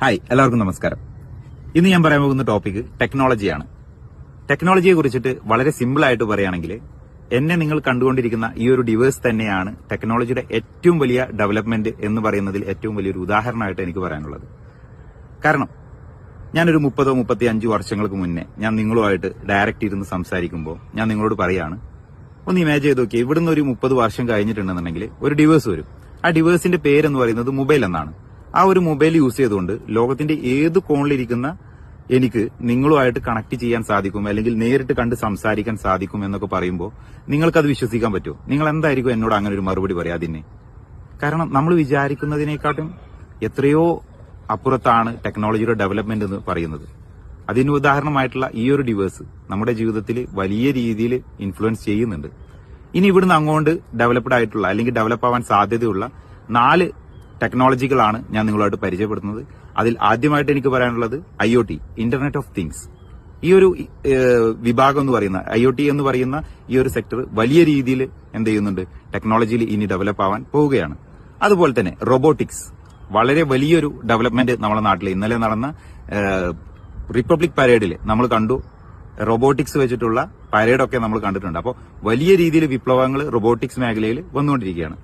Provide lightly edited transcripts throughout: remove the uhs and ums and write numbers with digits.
Hi, എല്ലാവർക്കും നമസ്കാരം. ഇന്ന് ഞാൻ പറയാൻ പോകുന്ന ടോപ്പിക് ടെക്നോളജിയാണ്. ടെക്നോളജിയെ കുറിച്ചിട്ട് വളരെ സിമ്പിൾ ആയിട്ട് പറയുകയാണെങ്കിൽ, എന്നെ നിങ്ങൾ കണ്ടുകൊണ്ടിരിക്കുന്ന ഈ ഒരു ഡിവൈസ് തന്നെയാണ് ടെക്നോളജിയുടെ ഏറ്റവും വലിയ ഡെവലപ്മെന്റ് എന്ന് പറയുന്നതിൽ ഏറ്റവും വലിയൊരു ഉദാഹരണമായിട്ട് എനിക്ക് പറയാനുള്ളത്. കാരണം ഞാനൊരു 30-35 വർഷങ്ങൾക്ക് മുന്നേ ഞാൻ നിങ്ങളുമായിട്ട് ഡയറക്റ്റ് ഇരുന്ന് സംസാരിക്കുമ്പോൾ ഞാൻ നിങ്ങളോട് പറയാണ്, ഒന്ന് ഇമാജിൻ ചെയ്ത് നോക്കിയാൽ ഇവിടുന്ന് ഒരു 30 വർഷം കഴിഞ്ഞിട്ടുണ്ടെന്നുണ്ടെങ്കിൽ ഒരു ഡിവൈസ് വരും. ആ ഡിവൈസിന്റെ പേരെന്ന് പറയുന്നത് മൊബൈൽ എന്നാണ്. ആ ഒരു മൊബൈൽ യൂസ് ചെയ്തുകൊണ്ട് ലോകത്തിന്റെ ഏത് കോണിലിരിക്കുന്ന എനിക്ക് നിങ്ങളുമായിട്ട് കണക്ട് ചെയ്യാൻ സാധിക്കും, അല്ലെങ്കിൽ നേരിട്ട് കണ്ട് സംസാരിക്കാൻ സാധിക്കും എന്നൊക്കെ പറയുമ്പോൾ നിങ്ങൾക്കത് വിശ്വസിക്കാൻ പറ്റുമോ? നിങ്ങൾ എന്തായിരിക്കും എന്നോട് അങ്ങനെ ഒരു മറുപടി പറയാതിന്നെ? കാരണം നമ്മൾ വിചാരിക്കുന്നതിനെക്കാട്ടും എത്രയോ അപ്പുറത്താണ് ടെക്നോളജിയുടെ ഡെവലപ്മെന്റ് എന്ന് പറയുന്നത്. അതിന് ഉദാഹരണമായിട്ടുള്ള ഈ ഒരു ഡിവൈസ് നമ്മുടെ ജീവിതത്തിൽ വലിയ രീതിയിൽ ഇൻഫ്ലുവൻസ് ചെയ്യുന്നുണ്ട്. ഇനി ഇവിടുന്ന് അങ്ങോട്ട് ഡെവലപ്ഡ് ആയിട്ടുള്ള അല്ലെങ്കിൽ ഡെവലപ്പ് ആവാൻ സാധ്യതയുള്ള 4 ടെക്നോളജികളാണ് ഞാൻ നിങ്ങളുമായിട്ട് പരിചയപ്പെടുത്തുന്നത്. അതിൽ ആദ്യമായിട്ട് എനിക്ക് പറയാനുള്ളത് IoT, ഇന്റർനെറ്റ് ഓഫ് തിങ്സ്. ഈ ഒരു വിഭാഗം എന്ന് പറയുന്ന IoT എന്ന് പറയുന്ന ഈ ഒരു സെക്ടർ വലിയ രീതിയിൽ എന്ത് ചെയ്യുന്നുണ്ട്, ടെക്നോളജിയിൽ ഇനി ഡെവലപ്പ് ആവാൻ പോവുകയാണ്. അതുപോലെ തന്നെ റോബോട്ടിക്സ്, വളരെ വലിയൊരു ഡെവലപ്മെന്റ് നമ്മുടെ നാട്ടിൽ ഇന്നലെ നടന്ന റിപ്പബ്ലിക് പരേഡിൽ നമ്മൾ കണ്ടു. റോബോട്ടിക്സ് വെച്ചിട്ടുള്ള പരേഡൊക്കെ നമ്മൾ കണ്ടിട്ടുണ്ട്. അപ്പോൾ വലിയ രീതിയിൽ വിപ്ലവങ്ങൾ റോബോട്ടിക്സ് മേഖലയിൽ വന്നുകൊണ്ടിരിക്കുകയാണ്.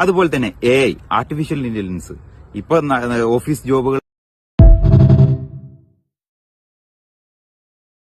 അതുപോലെ തന്നെ AI, ആർട്ടിഫിഷ്യൽ ഇന്റലിജൻസ്. ഇപ്പൊ ഓഫീസ് ജോബുകൾ